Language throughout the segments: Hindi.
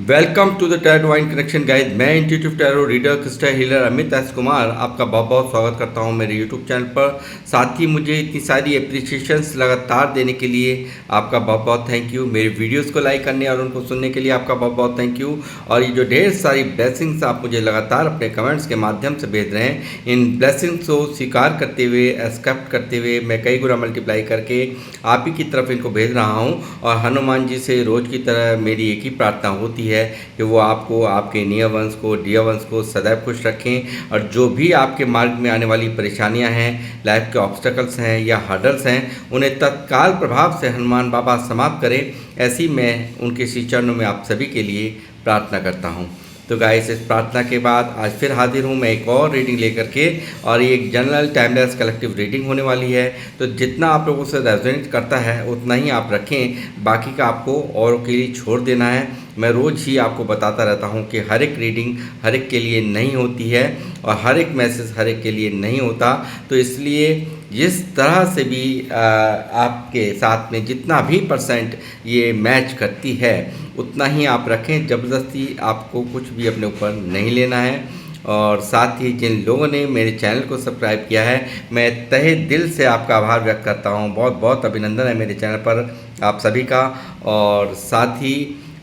Welcome to the tarot divine connection guide. मैं intuitive tarot reader crystal healer Amit S Kumar आपका बहुत बहुत स्वागत करता हूं मेरे यूट्यूब चैनल पर। साथ ही मुझे इतनी सारी एप्रिसिएशंस लगातार देने के लिए आपका बहुत बहुत थैंक यू। मेरे वीडियोस को लाइक करने और उनको सुनने के लिए आपका बहुत बहुत थैंक यू। और ये जो ढेर सारी ब्लेसिंग्स आप मुझे लगातार अपने कमेंट्स के माध्यम से भेज रहे हैं, इन ब्लेसिंग्स को स्वीकार करते हुए, एक्सेप्ट करते हुए मैं कई गुना मल्टीप्लाई करके आप ही की तरफ इनको भेज रहा हूँ। और हनुमान जी से रोज़ की तरह मेरी एक ही प्रार्थना होती है कि वो आपको, आपके नियर वंश को, डियर वंश को सदैव खुश रखें। और जो भी आपके मार्ग में आने वाली परेशानियां हैं, लाइफ के ऑब्स्टकल्स हैं या हर्डल्स हैं, उन्हें तत्काल प्रभाव से हनुमान बाबा समाप्त करें। ऐसी मैं उनके श्री चरणों में आप सभी के लिए प्रार्थना करता हूँ। तो गाइस, इस प्रार्थना के बाद आज फिर हाजिर हूँ मैं एक और रीडिंग लेकर के। और ये एक जनरल टाइमलेस कलेक्टिव रीडिंग होने वाली है। तो जितना आप लोगों से रेजोनेट करता है उतना ही आप रखें, बाकी का आपको औरों के लिए छोड़ देना है। मैं रोज़ ही आपको बताता रहता हूँ कि हर एक रीडिंग हर एक के लिए नहीं होती है और हर एक मैसेज हर एक के लिए नहीं होता। तो इसलिए जिस तरह से भी आपके साथ में जितना भी परसेंट ये मैच करती है उतना ही आप रखें। ज़बरदस्ती आपको कुछ भी अपने ऊपर नहीं लेना है। और साथ ही जिन लोगों ने मेरे चैनल को सब्सक्राइब किया है, मैं तहे दिल से आपका आभार व्यक्त करता हूं। बहुत बहुत अभिनंदन है मेरे चैनल पर आप सभी का। और साथ ही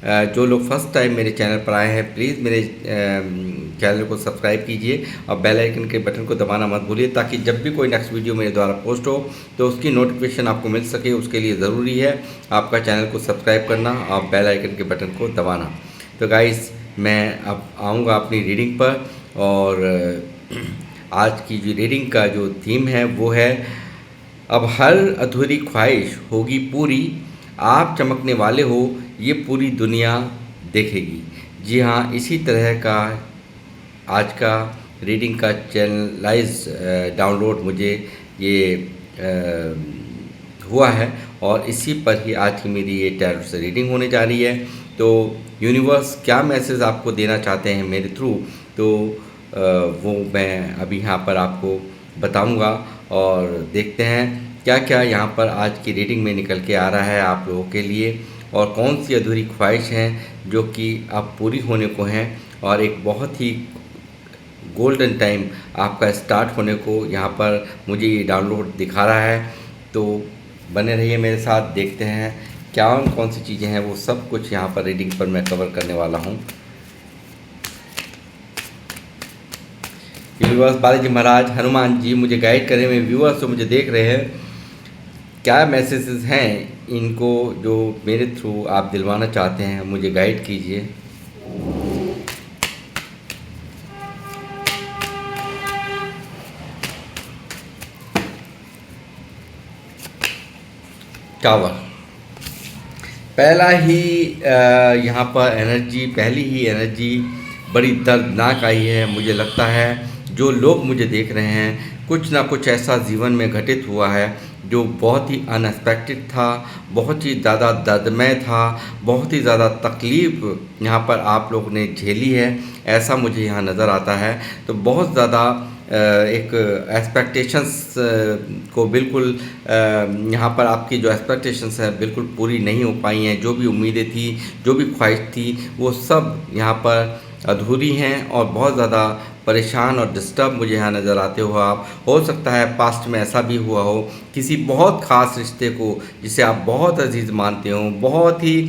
जो लोग फर्स्ट टाइम मेरे चैनल पर आए हैं, प्लीज़ मेरे चैनल को सब्सक्राइब कीजिए और बेल आइकन के बटन को दबाना मत भूलिए, ताकि जब भी कोई नेक्स्ट वीडियो मेरे द्वारा पोस्ट हो तो उसकी नोटिफिकेशन आपको मिल सके। उसके लिए ज़रूरी है आपका चैनल को सब्सक्राइब करना और बेल आइकन के बटन को दबाना। तो गाइस, मैं अब आऊँगा अपनी रीडिंग पर। और आज की जो रीडिंग का जो थीम है वो है, अब हर अधूरी ख्वाहिश होगी पूरी, आप चमकने वाले हो ये पूरी दुनिया देखेगी। जी हाँ, इसी तरह का आज का रीडिंग का चैनलाइज डाउनलोड मुझे ये हुआ है और इसी पर ही आज की मेरी ये टैरो से रीडिंग होने जा रही है। तो यूनिवर्स क्या मैसेज आपको देना चाहते हैं मेरे थ्रू, तो वो मैं अभी यहाँ पर आपको बताऊँगा। और देखते हैं क्या क्या यहाँ पर आज की रीडिंग में निकल के आ रहा है आप लोगों के लिए, और कौन सी अधूरी ख्वाहिश हैं जो कि अब पूरी होने को हैं, और एक बहुत ही गोल्डन टाइम आपका स्टार्ट होने को यहाँ पर मुझे ये डाउनलोड दिखा रहा है। तो बने रहिए मेरे साथ, देखते हैं क्या कौन सी चीज़ें हैं, वो सब कुछ यहाँ पर रीडिंग पर मैं कवर करने वाला हूँ। यूनिवर्स, बालाजी महाराज, हनुमान जी मुझे गाइड करें। मेरे व्यूअर्स जो मुझे देख रहे हैं, क्या मैसेजेस हैं इनको जो मेरे थ्रू आप दिलवाना चाहते हैं, मुझे गाइड कीजिए। टावर पहला ही यहाँ पर एनर्जी, पहली ही एनर्जी बड़ी दर्दनाक आई है। मुझे लगता है जो लोग मुझे देख रहे हैं, कुछ ना कुछ ऐसा जीवन में घटित हुआ है जो बहुत ही अनएक्सपेक्टेड था, बहुत ही ज़्यादा दर्दमय था, बहुत ही ज़्यादा तकलीफ़ यहाँ पर आप लोग ने झेली है, ऐसा मुझे यहाँ नज़र आता है। तो बहुत ज़्यादा एक एक्सपेक्टेशंस को बिल्कुल यहाँ पर आपकी जो एक्सपेक्टेशंस है बिल्कुल पूरी नहीं हो पाई हैं। जो भी उम्मीदें थी, जो भी ख्वाहिश थी, वो सब यहाँ पर अधूरी हैं और बहुत ज़्यादा परेशान और डिस्टर्ब मुझे यहाँ नज़र आते हो आप। हो सकता है पास्ट में ऐसा भी हुआ हो, किसी बहुत ख़ास रिश्ते को जिसे आप बहुत अजीज़ मानते हो, बहुत ही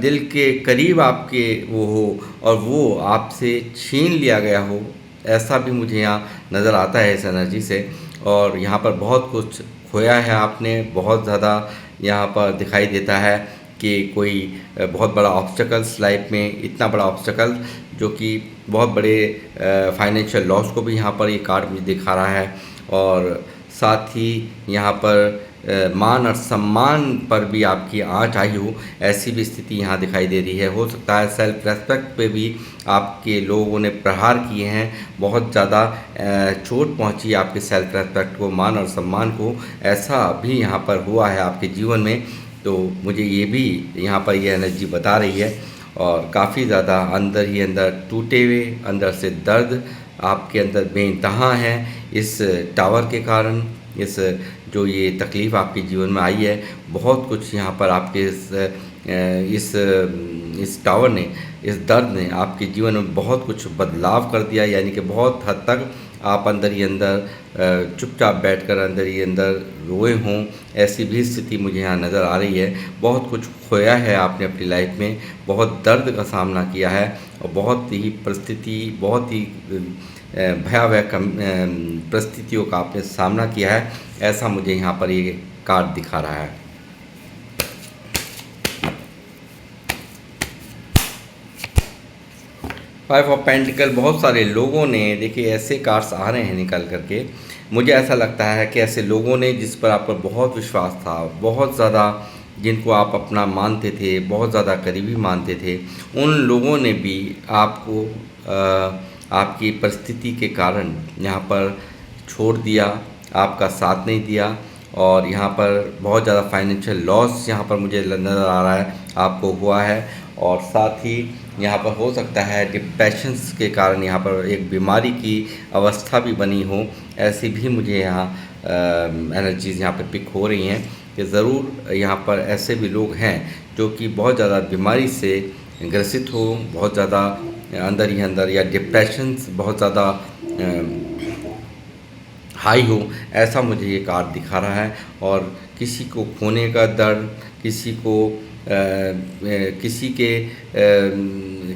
दिल के करीब आपके वो हो, और वो आपसे छीन लिया गया हो, ऐसा भी मुझे यहाँ नज़र आता है इस एनर्जी से। और यहाँ पर बहुत कुछ खोया है आपने, बहुत ज़्यादा यहाँ पर दिखाई देता है कि कोई बहुत बड़ा ऑब्स्टकल्स लाइफ में, इतना बड़ा ऑब्स्टकल जो कि बहुत बड़े फाइनेंशियल लॉस को भी यहाँ पर ये कार्ड मुझे दिखा रहा है। और साथ ही यहाँ पर मान और सम्मान पर भी आपकी आँच आई हो, ऐसी भी स्थिति यहाँ दिखाई दे रही है। हो सकता है सेल्फ रेस्पेक्ट पे भी आपके लोगों ने प्रहार किए हैं, बहुत ज़्यादा चोट पहुँची आपके सेल्फ रेस्पेक्ट को, मान और सम्मान को, ऐसा भी यहाँ पर हुआ है आपके जीवन में। तो मुझे ये भी यहाँ पर ये एनर्जी बता रही है। और काफ़ी ज़्यादा अंदर ही अंदर टूटे हुए, अंदर से दर्द आपके अंदर बेइंतहा है इस टावर के कारण। इस जो ये तकलीफ़ आपके जीवन में आई है, बहुत कुछ यहाँ पर आपके इस इस टावर ने, इस दर्द ने आपके जीवन में बहुत कुछ बदलाव कर दिया, यानी कि बहुत हद तक आप अंदर ही अंदर चुपचाप बैठकर अंदर ही अंदर रोए हों, ऐसी भी स्थिति मुझे यहाँ नज़र आ रही है। बहुत कुछ खोया है आपने अपनी लाइफ में, बहुत दर्द का सामना किया है और बहुत ही परिस्थिति, बहुत ही भयावह परिस्थितियों का आपने सामना किया है, ऐसा मुझे यहाँ पर ये कार्ड दिखा रहा है। फाइव ऑफ पेंटिकल, बहुत सारे लोगों ने, देखिए ऐसे कार्ड्स आ रहे हैं निकल करके, मुझे ऐसा लगता है कि ऐसे लोगों ने जिस पर आप पर बहुत विश्वास था, बहुत ज़्यादा जिनको आप अपना मानते थे, बहुत ज़्यादा करीबी मानते थे, उन लोगों ने भी आपको आपकी परिस्थिति के कारण यहाँ पर छोड़ दिया, आपका साथ नहीं दिया और यहाँ पर बहुत ज़्यादा फाइनेंशियल लॉस यहाँ पर मुझे नज़र आ रहा है आपको हुआ है। और साथ ही यहाँ पर हो सकता है डिप्रेशंस के कारण यहाँ पर एक बीमारी की अवस्था भी बनी हो, ऐसी भी मुझे यहाँ एनर्जीज़ यहाँ पर पिक हो रही हैं कि ज़रूर यहाँ पर ऐसे भी लोग हैं जो कि बहुत ज़्यादा बीमारी से ग्रसित हो, बहुत ज़्यादा अंदर ही अंदर, या डिप्रेशंस बहुत ज़्यादा हाई हो, ऐसा मुझे ये कार्ड दिखा रहा है। और किसी को खोने का दर्द, किसी को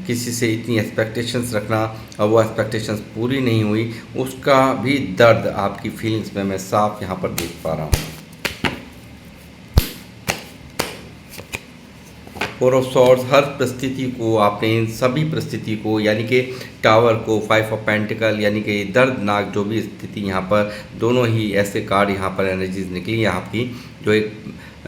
किसी से इतनी एक्सपेक्टेशंस रखना और वो एक्सपेक्टेशंस पूरी नहीं हुई, उसका भी दर्द आपकी फीलिंग्स में मैं साफ यहाँ पर देख पा रहा हूँ। फोर ऑफ सॉर्ड्स, हर परिस्थिति को आपने, इन सभी परिस्थिति को, यानी कि टावर को, फाइव ऑफ पेंटिकल, यानी कि दर्दनाक जो भी स्थिति, यहाँ पर दोनों ही ऐसे कार्ड यहाँ पर एनर्जीज निकली है आपकी, जो एक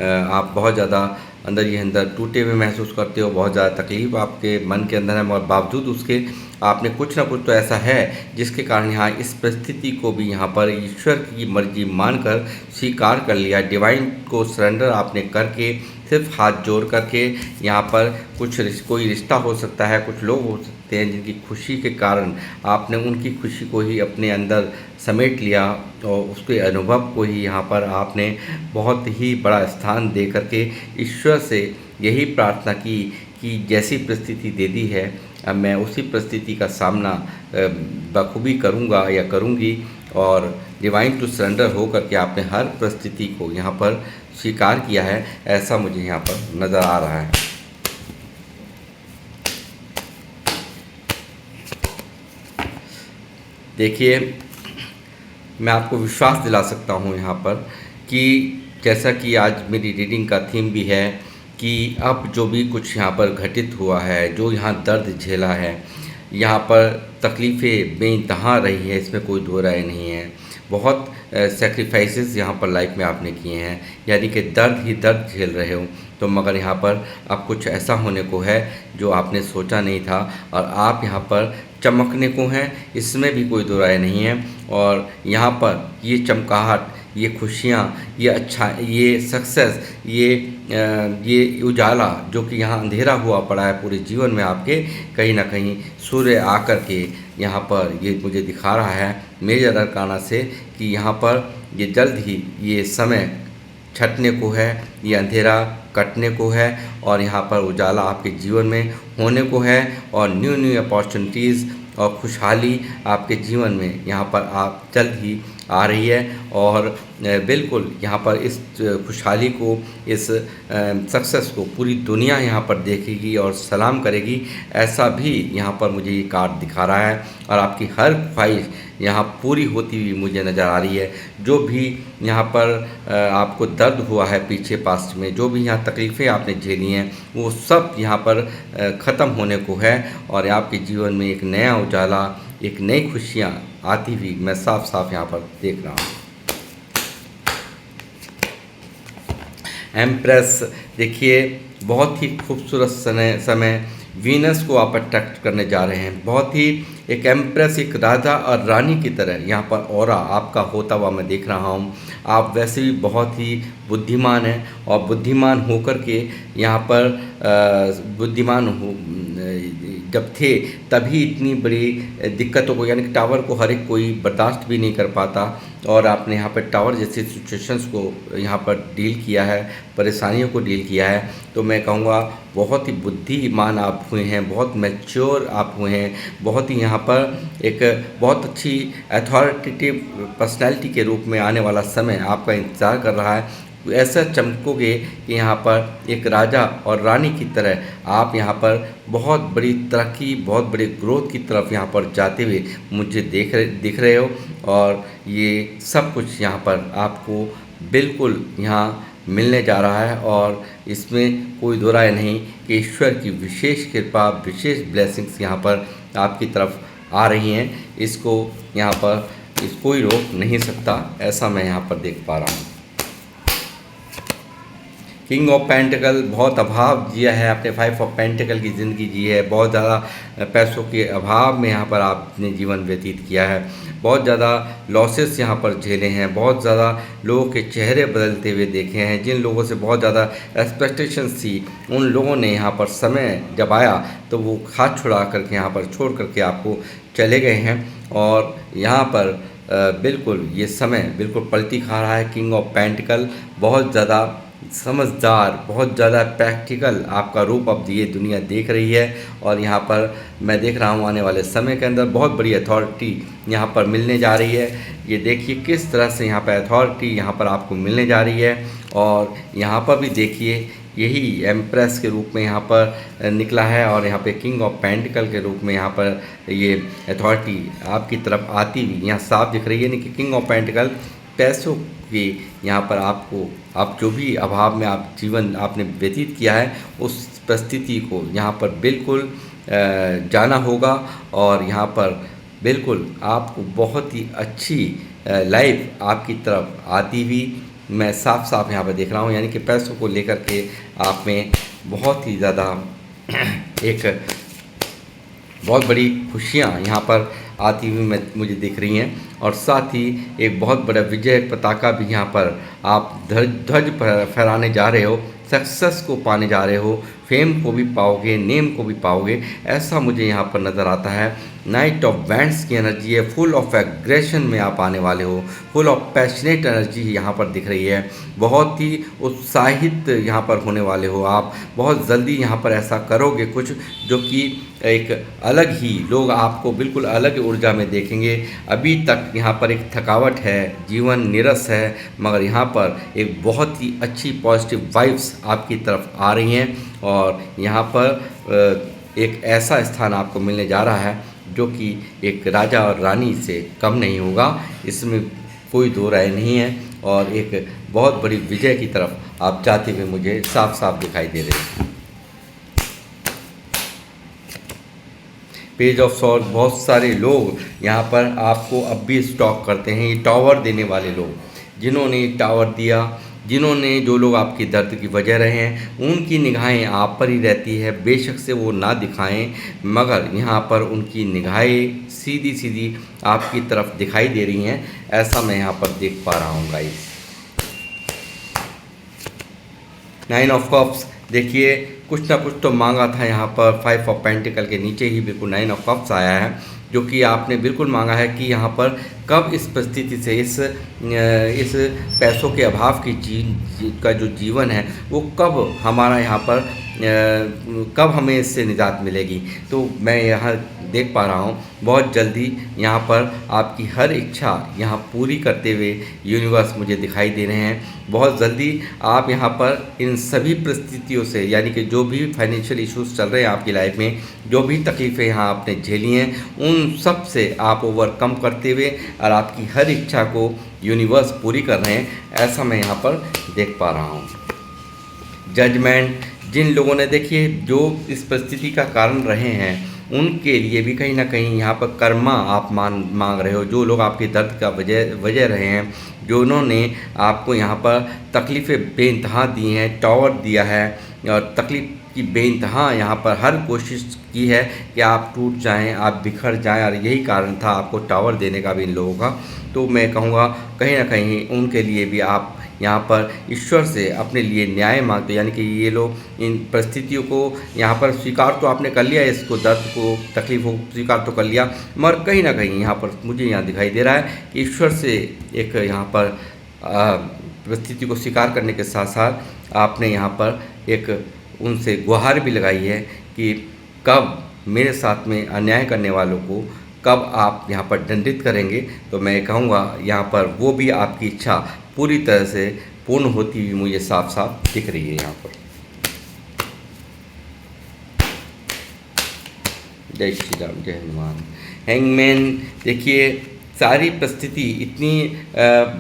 आप बहुत ज़्यादा अंदर ही अंदर टूटे हुए महसूस करते हो, बहुत ज़्यादा तकलीफ आपके मन के अंदर है, मगर बावजूद उसके आपने कुछ ना कुछ तो ऐसा है जिसके कारण यहाँ इस परिस्थिति को भी यहाँ पर ईश्वर की मर्जी मानकर स्वीकार कर लिया। डिवाइन को सरेंडर आपने करके, सिर्फ हाथ जोड़ करके, यहाँ पर कोई रिश्ता हो सकता है, कुछ लोग हो सकते हैं जिनकी खुशी के कारण आपने उनकी खुशी को ही अपने अंदर समेट लिया और उसके अनुभव को ही यहाँ पर आपने बहुत ही बड़ा स्थान दे करके ईश्वर से यही प्रार्थना की कि जैसी परिस्थिति दे दी है, अब मैं उसी परिस्थिति का सामना बखूबी करूँगा या करूँगी। और डिवाइन टू सरेंडर हो करके आपने हर परिस्थिति को यहाँ पर स्वीकार किया है, ऐसा मुझे यहाँ पर नज़र आ रहा है। देखिए, मैं आपको विश्वास दिला सकता हूँ यहाँ पर कि जैसा कि आज मेरी रीडिंग का थीम भी है कि अब जो भी कुछ यहाँ पर घटित हुआ है, जो यहाँ दर्द झेला है, यहाँ पर तकलीफ़ें बेइंतहा रही है, इसमें कोई दो राय नहीं है। बहुत सेक्रीफाइसेस यहाँ पर लाइफ में आपने किए हैं, यानी कि दर्द ही दर्द झेल रहे हो, तो मगर यहाँ पर अब कुछ ऐसा होने को है जो आपने सोचा नहीं था और आप यहाँ पर चमकने को हैं, इसमें भी कोई दो राय नहीं है। और यहाँ पर ये चमकाहट, ये खुशियाँ, ये अच्छा, ये सक्सेस, ये उजाला जो कि यहाँ अंधेरा हुआ पड़ा है पूरे जीवन में आपके, कहीं ना कहीं सूर्य आकर के यहाँ पर ये मुझे दिखा रहा है मेजर अरकाना से कि यहाँ पर ये जल्द ही ये समय छटने को है, ये अंधेरा कटने को है और यहाँ पर उजाला आपके जीवन में होने को है और न्यू न्यू अपॉर्चुनिटीज़ और खुशहाली आपके जीवन में यहाँ पर आप जल्द ही आ रही है। और बिल्कुल यहाँ पर इस खुशहाली को, इस सक्सेस को पूरी दुनिया यहाँ पर देखेगी और सलाम करेगी, ऐसा भी यहाँ पर मुझे ये कार्ड दिखा रहा है। और आपकी हर ख्वाहिश यहाँ पूरी होती हुई मुझे नज़र आ रही है। जो भी यहाँ पर आपको दर्द हुआ है पीछे पास्ट में, जो भी यहाँ तकलीफ़ें आपने झेली हैं, वो सब यहाँ पर ख़त्म होने को है और आपके जीवन में एक नया उजाला, एक नई खुशियाँ आती हुई मैं साफ साफ यहाँ पर देख रहा हूँ। एम्प्रेस, देखिए बहुत ही खूबसूरत समय वीनस को आप अट्रैक्ट करने जा रहे हैं। बहुत ही एक एम्प्रेस, एक राजा और रानी की तरह यहाँ पर ऑरा आपका होता हुआ मैं देख रहा हूँ। आप वैसे भी बहुत ही बुद्धिमान हैं और बुद्धिमान होकर के यहाँ पर जब थे तभी इतनी बड़ी दिक्कतों को, यानी कि टावर को हर एक कोई बर्दाश्त भी नहीं कर पाता, और आपने यहाँ पर टावर जैसे सिचुएशंस को यहाँ पर डील किया है, परेशानियों को डील किया है। तो मैं कहूँगा बहुत ही बुद्धिमान आप हुए हैं, बहुत मैच्योर आप हुए हैं, बहुत ही यहाँ पर एक बहुत अच्छी अथॉरिटेटिव पर्सनैलिटी के रूप में आने वाला समय आपका इंतज़ार कर रहा है। ऐसा चमकोगे कि यहाँ पर एक राजा और रानी की तरह आप यहाँ पर बहुत बड़ी तरक्की, बहुत बड़े ग्रोथ की तरफ यहाँ पर जाते हुए मुझे दिख रहे हो। और ये सब कुछ यहाँ पर आपको बिल्कुल यहाँ मिलने जा रहा है, और इसमें कोई दो राय नहीं कि ईश्वर की विशेष कृपा, विशेष ब्लेसिंग्स यहाँ पर आपकी तरफ आ रही हैं। इसको यहाँ पर कोई रोक नहीं सकता, ऐसा मैं यहाँ पर देख पा रहा हूँ। किंग ऑफ पेंटिकल, बहुत अभाव जिया है आपने, 5 ऑफ पेंटिकल की ज़िंदगी जी है, बहुत ज़्यादा पैसों के अभाव में यहाँ पर आपने जीवन व्यतीत किया है, बहुत ज़्यादा लॉसेस यहाँ पर झेले हैं, बहुत ज़्यादा लोगों के चेहरे बदलते हुए देखे हैं। जिन लोगों से बहुत ज़्यादा एक्सपेक्टेशंस थी, उन लोगों ने यहाँ पर समय जब आया तो वो हाथ छुड़ा करके यहाँ पर छोड़ करके आपको चले गए हैं। और यहाँ पर बिल्कुल ये समय बिल्कुल पलटी खा रहा है। किंग ऑफ पेंटिकल बहुत ज़्यादा समझदार, बहुत ज़्यादा प्रैक्टिकल आपका रूप अब ये दुनिया देख रही है, और यहाँ पर मैं देख रहा हूँ आने वाले समय के अंदर बहुत बड़ी अथॉरिटी यहाँ पर मिलने जा रही है। ये देखिए किस तरह से यहाँ पर अथॉरिटी यहाँ पर आपको मिलने जा रही है। और यहाँ पर भी देखिए यही एम्प्रेस के रूप में यहाँ पर निकला है, और यहाँ पे किंग ऑफ पेंटिकल के रूप में यहाँ पर ये अथॉरिटी आपकी तरफ आती हुई यहाँ साफ दिख रही है। यानी कि किंग ऑफ पेंटिकल पैसों की यहाँ पर आपको, आप जो भी अभाव में आप जीवन आपने व्यतीत किया है, उस परिस्थिति को यहाँ पर बिल्कुल जाना होगा, और यहाँ पर बिल्कुल आपको बहुत ही अच्छी लाइफ आपकी तरफ आती हुई मैं साफ साफ यहाँ पर देख रहा हूँ। यानी कि पैसों को लेकर के आप में बहुत ही ज़्यादा एक बहुत बड़ी खुशियाँ यहाँ पर आती हुई मुझे दिख रही हैं, और साथ ही एक बहुत बड़ा विजय पताका भी यहाँ पर आप ध्वज फहराने जा रहे हो, सक्सेस को पाने जा रहे हो, फेम को भी पाओगे, नेम को भी पाओगे, ऐसा मुझे यहाँ पर नज़र आता है। नाइट ऑफ वैंड्स की एनर्जी है, फुल ऑफ एग्रेशन में आप आने वाले हो, फुल ऑफ पैशनेट एनर्जी यहाँ पर दिख रही है, बहुत ही उत्साहित यहाँ पर होने वाले हो आप, बहुत जल्दी यहाँ पर ऐसा करोगे कुछ जो कि एक अलग ही, लोग आपको बिल्कुल अलग ऊर्जा में देखेंगे। अभी तक यहाँ पर एक थकावट है, जीवन नीरस है, मगर यहाँ पर एक बहुत ही अच्छी पॉजिटिव वाइब्स आपकी तरफ आ रही हैं, और यहाँ पर एक ऐसा स्थान आपको मिलने जा रहा है जो कि एक राजा और रानी से कम नहीं होगा, इसमें कोई दो राय नहीं है। और एक बहुत बड़ी विजय की तरफ आप जाते हुए मुझे साफ साफ दिखाई दे रहे हैं। पेज ऑफ सॉर्ड, बहुत सारे लोग यहाँ पर आपको अब भी स्टॉक करते हैं, ये टावर देने वाले लोग, जिन्होंने टावर दिया, जिन्होंने, जो लोग आपकी दर्द की वजह रहे हैं, उनकी निगाहें आप पर ही रहती है, बेशक से वो ना दिखाएं, मगर यहाँ पर उनकी निगाहें सीधी सीधी आपकी तरफ दिखाई दे रही हैं, ऐसा मैं यहाँ पर देख पा रहा हूँ गाइस। 9 ऑफ कप्स, देखिए कुछ ना कुछ तो मांगा था यहाँ पर, 5 ऑफ पेंटिकल के नीचे ही बिल्कुल 9 ऑफ कप्स आया है, जो कि आपने बिल्कुल मांगा है कि यहाँ पर कब इस परिस्थिति से, इस पैसों के अभाव की का जो जीवन है वो कब हमारा यहाँ पर कब हमें इससे निजात मिलेगी। तो मैं यहाँ देख पा रहा हूँ बहुत जल्दी यहाँ पर आपकी हर इच्छा यहाँ पूरी करते हुए यूनिवर्स मुझे दिखाई दे रहे हैं। बहुत जल्दी आप यहाँ पर इन सभी परिस्थितियों से, यानी कि जो भी फाइनेंशियल इश्यूज चल रहे हैं आपकी लाइफ में, जो भी तकलीफ़ें यहाँ आपने झेली हैं, उन सब से आप ओवरकम करते हुए और आपकी हर इच्छा को यूनिवर्स पूरी कर रहे हैं, ऐसा मैं यहाँ पर देख पा रहा हूँ। जजमेंट, जिन लोगों ने, देखिए जो इस परिस्थिति का कारण रहे हैं उनके लिए भी कहीं ना कहीं यहाँ पर कर्मा आप मांग रहे हो। जो लोग आपके दर्द का वजह रहे हैं, जो उन्होंने आपको यहाँ पर तकलीफ़ें बेइंतहा दी हैं, टावर दिया है और तकलीफ़ की बेइंतहा यहाँ पर हर कोशिश की है कि आप टूट जाएं, आप बिखर जाएं, और यही कारण था आपको टावर देने का भी इन लोगों का। तो मैं कहूँगा कहीं ना कहीं उनके लिए भी आप यहाँ पर ईश्वर से अपने लिए न्याय मांगते, यानी कि ये लोग इन परिस्थितियों को यहाँ पर स्वीकार तो आपने कर लिया, इसको दर्द को तकलीफ को स्वीकार तो कर लिया, मगर कहीं ना कहीं यहाँ पर मुझे यहाँ दिखाई दे रहा है कि ईश्वर से एक यहाँ पर परिस्थिति को स्वीकार करने के साथ साथ आपने यहाँ पर एक उनसे गुहार भी लगाई है कि कब मेरे साथ में अन्याय करने वालों को कब आप यहाँ पर दंडित करेंगे। तो मैं कहूँगा यहाँ पर वो भी आपकी इच्छा पूरी तरह से पूर्ण होती हुई मुझे साफ साफ दिख रही है यहाँ पर। जय श्री राम, जय हनुमान। हैंगमैन, देखिए सारी परिस्थिति इतनी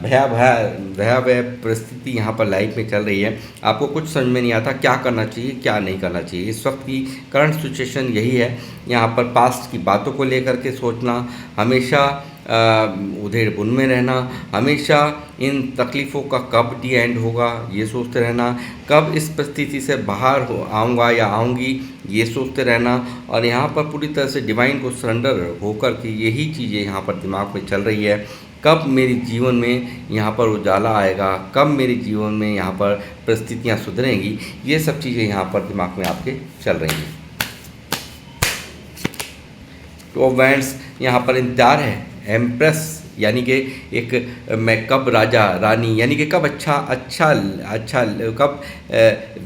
भयावह परिस्थिति यहाँ पर लाइफ में चल रही है, आपको कुछ समझ में नहीं आता क्या करना चाहिए क्या नहीं करना चाहिए। इस वक्त की करंट सिचुएशन यही है, यहाँ पर पास्ट की बातों को लेकर के सोचना, हमेशा उधेड़ बुन में रहना, हमेशा इन तकलीफ़ों का कब डी एंड होगा ये सोचते रहना, कब इस परिस्थिति से बाहर आऊँगा या आऊँगी ये सोचते रहना, और यहाँ पर पूरी तरह से डिवाइन को सरेंडर होकर के यही चीज़ें यहाँ पर दिमाग में चल रही है। कब मेरे जीवन में यहाँ पर उजाला आएगा, कब मेरे जीवन में यहाँ पर परिस्थितियाँ सुधरेंगी, ये सब चीज़ें यहाँ पर दिमाग में आपके चल रही हैं। तो वैंड्स यहाँ पर इंतजार है, एम्प्रेस यानी कि एक मैं कब राजा रानी, यानी कि कब अच्छा कब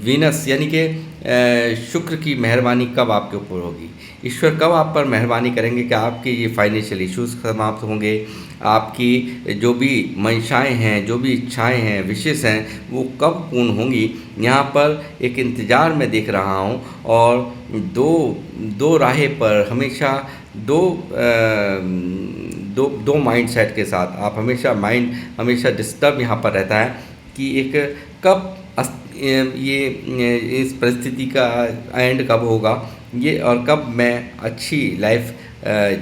वीनस यानी कि शुक्र की मेहरबानी कब आपके ऊपर होगी, ईश्वर कब आप पर मेहरबानी करेंगे कि आपके ये फाइनेंशियल इश्यूज़ समाप्त होंगे, आपकी जो भी मंशाएं हैं, जो भी इच्छाएं हैं, विशेष हैं, वो कब पूर्ण होंगी। यहाँ पर एक इंतज़ार मैं देख रहा हूँ, और दो राहें पर हमेशा दो माइंड सेट के साथ आप माइंड हमेशा डिस्टर्ब यहाँ पर रहता है कि एक कब ये इस परिस्थिति का एंड कब होगा ये, और कब मैं अच्छी लाइफ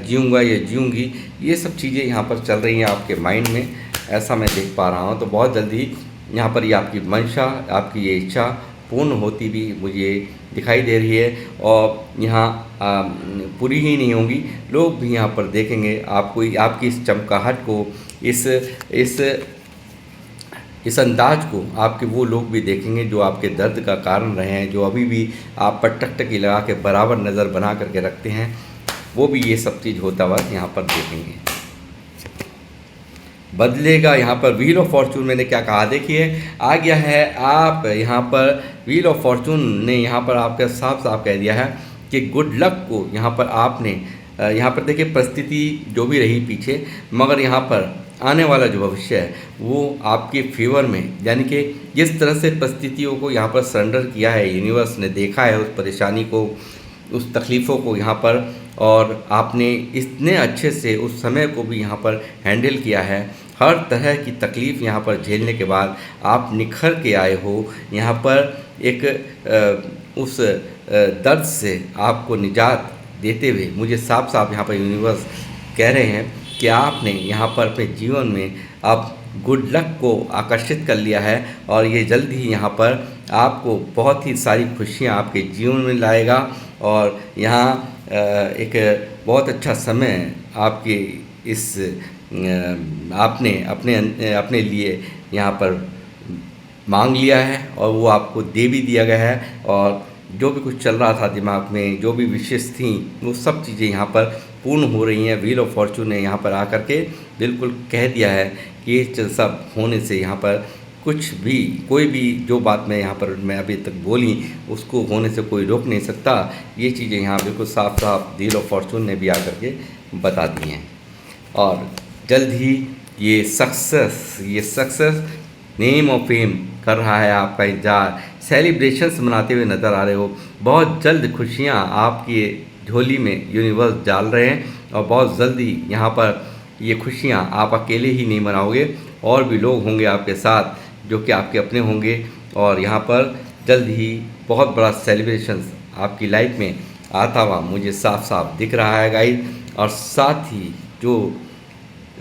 जीऊँगा या जीऊँगी, ये सब चीज़ें यहाँ पर चल रही हैं आपके माइंड में, ऐसा मैं देख पा रहा हूँ। तो बहुत जल्दी यहाँ पर ये आपकी मंशा, आपकी ये इच्छा पूर्ण होती भी मुझे दिखाई दे रही है, और यहाँ पूरी ही नहीं होंगी, लोग भी यहाँ पर देखेंगे आपको, आपकी इस चमकाहट को, इस अंदाज को आपके वो लोग भी देखेंगे जो आपके दर्द का कारण रहे हैं, जो अभी भी आप पर टकटकी लगा के बराबर नज़र बना करके रखते हैं, वो भी ये सब चीज़ होता हुआ यहाँ पर देखेंगे। बदलेगा यहाँ पर व्हील ऑफ फॉर्चून, मैंने क्या कहा देखिए आ गया है। आप यहाँ पर व्हील ऑफ फॉर्चून ने यहाँ पर आपका साफ साफ कह दिया है कि गुड लक को यहाँ पर आपने यहाँ पर देखिए परिस्थिति जो भी रही पीछे, मगर यहाँ पर आने वाला जो भविष्य है वो आपके फेवर में, यानी कि जिस तरह से परिस्थितियों को यहाँ पर सरेंडर किया है यूनिवर्स ने, देखा है उस परेशानी को, उस तकलीफ़ों को यहाँ पर, और आपने इतने अच्छे से उस समय को भी यहाँ पर हैंडल किया है। हर तरह की तकलीफ़ यहाँ पर झेलने के बाद आप निखर के आए हो यहाँ पर, एक उस दर्द से आपको निजात देते हुए मुझे साफ साफ यहाँ पर यूनिवर्स कह रहे हैं कि आपने यहाँ पर अपने जीवन में अब गुड लक को आकर्षित कर लिया है, और ये जल्द ही यहाँ पर आपको बहुत ही सारी खुशियाँ आपके जीवन में लाएगा, और यहाँ एक बहुत अच्छा समय आपके इस आपने अपने लिए यहाँ पर मांग लिया है, और वो आपको दे भी दिया गया है, और जो भी कुछ चल रहा था दिमाग में, जो भी विशेष थी, वो सब चीज़ें यहाँ पर पूर्ण हो रही हैं। व्हील ऑफ फॉर्चून ने यहाँ पर आकर के बिल्कुल कह दिया है कि ये सब होने से यहाँ पर कुछ भी, कोई भी जो बात मैं अभी तक बोली उसको होने से कोई रोक नहीं सकता। ये चीज़ें यहाँ बिल्कुल साफ साफ व्हील ऑफ फॉर्चून ने भी आकर के बता दी हैं, और जल्द ही ये सक्सेस नेम ऑफ फेम कर रहा है आपका इंतजार, सेलिब्रेशंस मनाते हुए नज़र आ रहे हो। बहुत जल्द खुशियाँ आपकी झोली में यूनिवर्स डाल रहे हैं, और बहुत जल्दी यहाँ पर ये खुशियाँ आप अकेले ही नहीं मनाओगे, और भी लोग होंगे आपके साथ जो कि आपके अपने होंगे, और यहाँ पर जल्द ही बहुत बड़ा सेलिब्रेशंस आपकी लाइफ में आता हुआ मुझे साफ साफ दिख रहा है गाइस। और साथ ही जो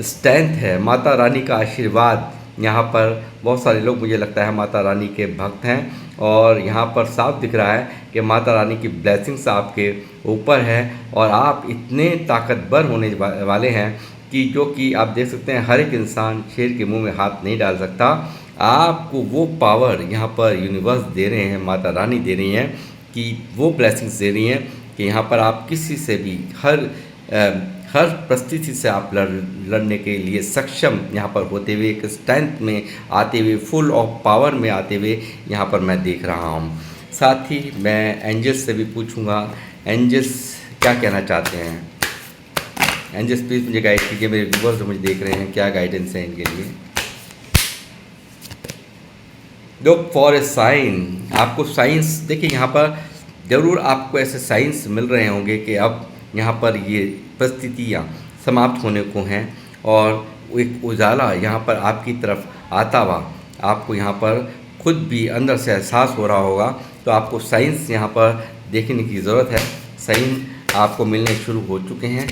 स्ट्रेंथ है, माता रानी का आशीर्वाद, यहाँ पर बहुत सारे लोग मुझे लगता है माता रानी के भक्त हैं, और यहाँ पर साफ दिख रहा है कि माता रानी की ब्लेसिंग्स आपके ऊपर है, और आप इतने ताकतवर होने वाले हैं कि जो कि आप देख सकते हैं हर एक इंसान शेर के मुंह में हाथ नहीं डाल सकता। आपको वो पावर यहाँ पर यूनिवर्स दे रहे हैं, माता रानी दे रही हैं कि वो ब्लेसिंग्स दे रही हैं कि यहाँ पर आप किसी से भी हर परिस्थिति से आप लड़ने के लिए सक्षम यहाँ पर होते हुए, एक स्ट्रेंथ में आते हुए, फुल ऑफ पावर में आते हुए यहाँ पर मैं देख रहा हूँ। साथ ही मैं एंजल्स से भी पूछूंगा, एंजल्स क्या कहना चाहते हैं। एंजल्स प्लीज़ मुझे गाइड कीजिए, मेरे व्यूवर्स जो मुझे देख रहे हैं, क्या गाइडेंस है इनके लिए। लुक फॉर ए साइन, आपको साइंस देखिए, यहाँ पर ज़रूर आपको ऐसे साइंस मिल रहे होंगे कि अब यहाँ पर ये परिस्थितियाँ समाप्त होने को हैं और एक उजाला यहाँ पर आपकी तरफ आता हुआ आपको यहाँ पर खुद भी अंदर से एहसास हो रहा होगा। तो आपको साइंस यहाँ पर देखने की ज़रूरत है। साइन आपको मिलने शुरू हो चुके हैं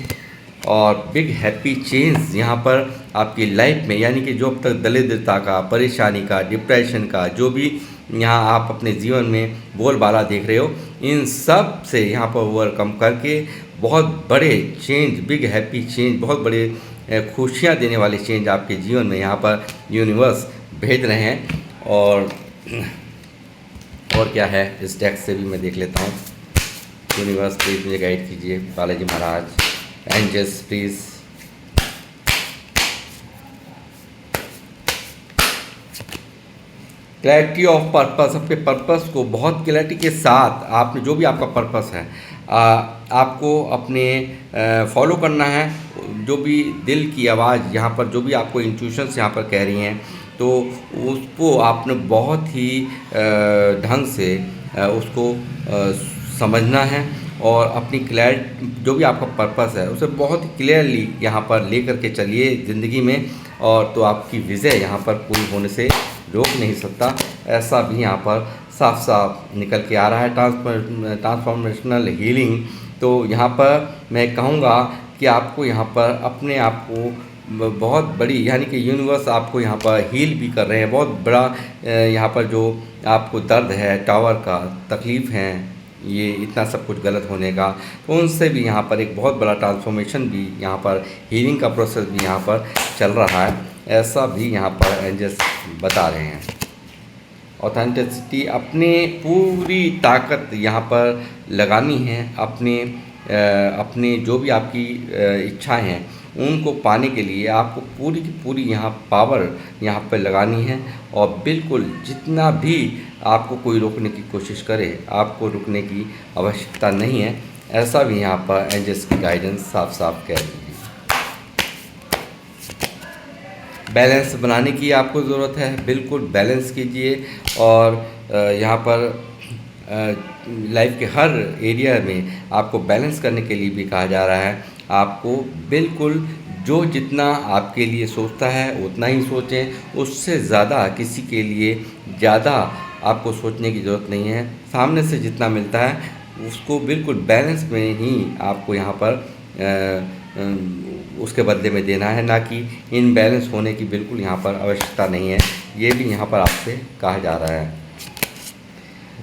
और बिग हैप्पी चेंज यहाँ पर आपकी लाइफ में, यानी कि जो अब तक दरिद्रता का, परेशानी का, डिप्रेशन का, जो भी यहाँ आप अपने जीवन में बोलबाला देख रहे हो, इन सब से यहाँ पर ओवरकम करके बहुत बड़े चेंज, बिग हैप्पी चेंज, बहुत बड़े खुशियाँ देने वाले चेंज आपके जीवन में यहाँ पर यूनिवर्स भेज रहे हैं। और क्या है इस डेक से भी मैं देख लेता हूँ। यूनिवर्स प्लीज़ मुझे गाइड कीजिए, Balaji Maharaj, angels please. Clarity of purpose, अपने पर्पस को बहुत क्लैरिटी के साथ आपने जो भी आपका पर्पस है आपको अपने फॉलो करना है। जो भी दिल की आवाज़ यहाँ पर, जो भी आपको इंट्यूशंस यहाँ पर कह रही हैं, तो उसको आपने बहुत ही ढंग से उसको समझना है और अपनी जो भी आपका पर्पस है उसे बहुत ही क्लियरली यहाँ पर ले करके चलिए ज़िंदगी में, और तो आपकी विजय यहाँ पर पूरी होने से रोक नहीं सकता। ऐसा भी यहाँ पर साफ साफ निकल के आ रहा है। ट्रांसफॉर्मेशनल हीलिंग, तो यहाँ पर मैं कहूँगा कि आपको यहाँ पर अपने आप को बहुत बड़ी, यानी कि यूनिवर्स आपको यहाँ पर हील भी कर रहे हैं। बहुत बड़ा यहाँ पर जो आपको दर्द है, टावर का तकलीफ़ है, ये इतना सब कुछ गलत होने का, तो उनसे भी यहाँ पर एक बहुत बड़ा ट्रांसफॉर्मेशन भी यहाँ पर, हीलिंग का प्रोसेस भी यहाँ पर चल रहा है। ऐसा भी यहाँ पर एंजल्स बता रहे हैं। ऑथेंटिसिटी, अपने पूरी ताकत यहाँ पर लगानी है, अपने जो भी आपकी इच्छाएं हैं उनको पाने के लिए आपको पूरी की पूरी यहाँ पावर यहाँ पर लगानी है। और बिल्कुल जितना भी आपको कोई रोकने की कोशिश करे, आपको रुकने की आवश्यकता नहीं है। ऐसा भी यहाँ पर एंजल्स की गाइडेंस साफ साफ कह रही है। बैलेंस बनाने की आपको ज़रूरत है, बिल्कुल बैलेंस कीजिए। और यहाँ पर लाइफ के हर एरिया में आपको बैलेंस करने के लिए भी कहा जा रहा है। आपको बिल्कुल जो जितना आपके लिए सोचता है उतना ही सोचें, उससे ज़्यादा किसी के लिए ज़्यादा आपको सोचने की ज़रूरत नहीं है। सामने से जितना मिलता है उसको बिल्कुल बैलेंस में ही आपको यहाँ पर उसके बदले में देना है, ना कि इनबैलेंस होने की बिल्कुल यहाँ पर आवश्यकता नहीं है। ये भी यहाँ पर आपसे कहा जा रहा है।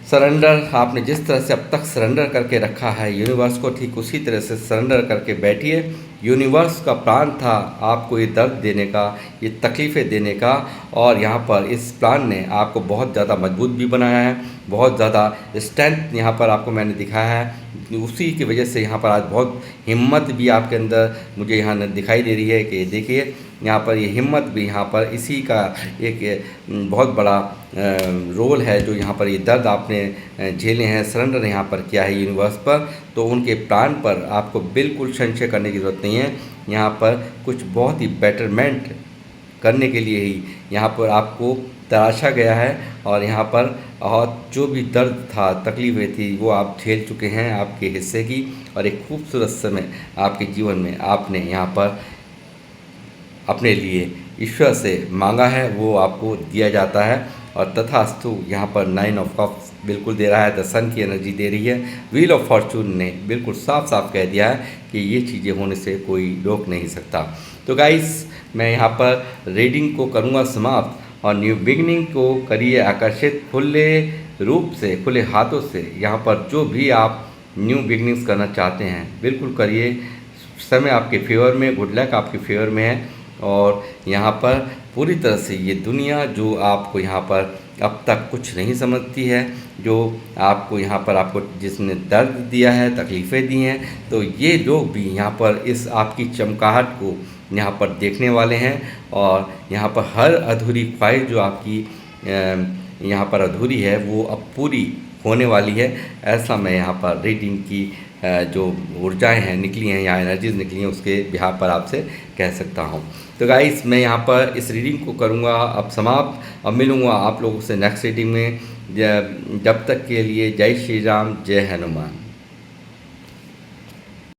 सरेंडर, आपने जिस तरह से अब तक सरेंडर करके रखा है यूनिवर्स को, ठीक उसी तरह से सरेंडर करके बैठिए। यूनिवर्स का प्लान था आपको ये दर्द देने का, ये तकलीफ़ें देने का, और यहाँ पर इस प्लान ने आपको बहुत ज़्यादा मजबूत भी बनाया है, बहुत ज़्यादा स्ट्रेंथ यहाँ पर आपको मैंने दिखाया है। उसी की वजह से यहाँ पर आज बहुत हिम्मत भी आपके अंदर मुझे यहाँ दिखाई दे रही है कि देखिए यहाँ पर ये हिम्मत भी यहाँ पर इसी का एक बहुत बड़ा रोल है। जो यहाँ पर ये दर्द आपने झेले हैं, सरेंडर यहाँ पर किया है यूनिवर्स पर, तो उनके प्लान पर आपको बिल्कुल संशय करने की ज़रूरत नहीं है। यहाँ पर कुछ बहुत ही बेटरमेंट करने के लिए ही यहाँ पर आपको तराशा गया है, और यहाँ पर और जो भी दर्द था, तकलीफ़ें थी, वो आप झेल चुके हैं आपके हिस्से की, और एक खूबसूरत समय आपके जीवन में आपने यहाँ पर अपने लिए ईश्वर से मांगा है, वो आपको दिया जाता है। और तथास्तु यहाँ पर 9 ऑफ कप्स बिल्कुल दे रहा है, द सन की एनर्जी दे रही है। व्हील ऑफ फॉर्चून ने बिल्कुल साफ साफ कह दिया है कि ये चीज़ें होने से कोई रोक नहीं सकता। तो गाइस, मैं यहाँ पर रीडिंग को करूँगा समाप्त, और न्यू बिगनिंग को करिए आकर्षित, खुले रूप से, खुले हाथों से। यहाँ पर जो भी आप न्यू बिगनिंग्स करना चाहते हैं बिल्कुल करिए। समय आपके फेवर में, गुड लक आपके फेवर में है। और यहाँ पर पूरी तरह से ये दुनिया जो आपको यहाँ पर अब तक कुछ नहीं समझती है, जो आपको यहाँ पर आपको जिसने दर्द दिया है, तकलीफ़ें दी हैं, तो ये लोग भी यहाँ पर इस आपकी चमगाहट को यहाँ पर देखने वाले हैं और यहाँ पर हर अधूरी ख्वाहिश जो आपकी यहाँ पर अधूरी है वो अब पूरी होने वाली है। ऐसा मैं यहाँ पर रीडिंग की जो ऊर्जाएं हैं निकली हैं या एनर्जीज़ निकली हैं उसके बिहार पर आपसे कह सकता हूँ। तो गाइस मैं यहाँ पर इस रीडिंग को करूँगा अब समाप्त। अब मिलूँगा आप लोगों से नेक्स्ट रीडिंग में। जब तक के लिए जय श्री राम, जय हनुमान।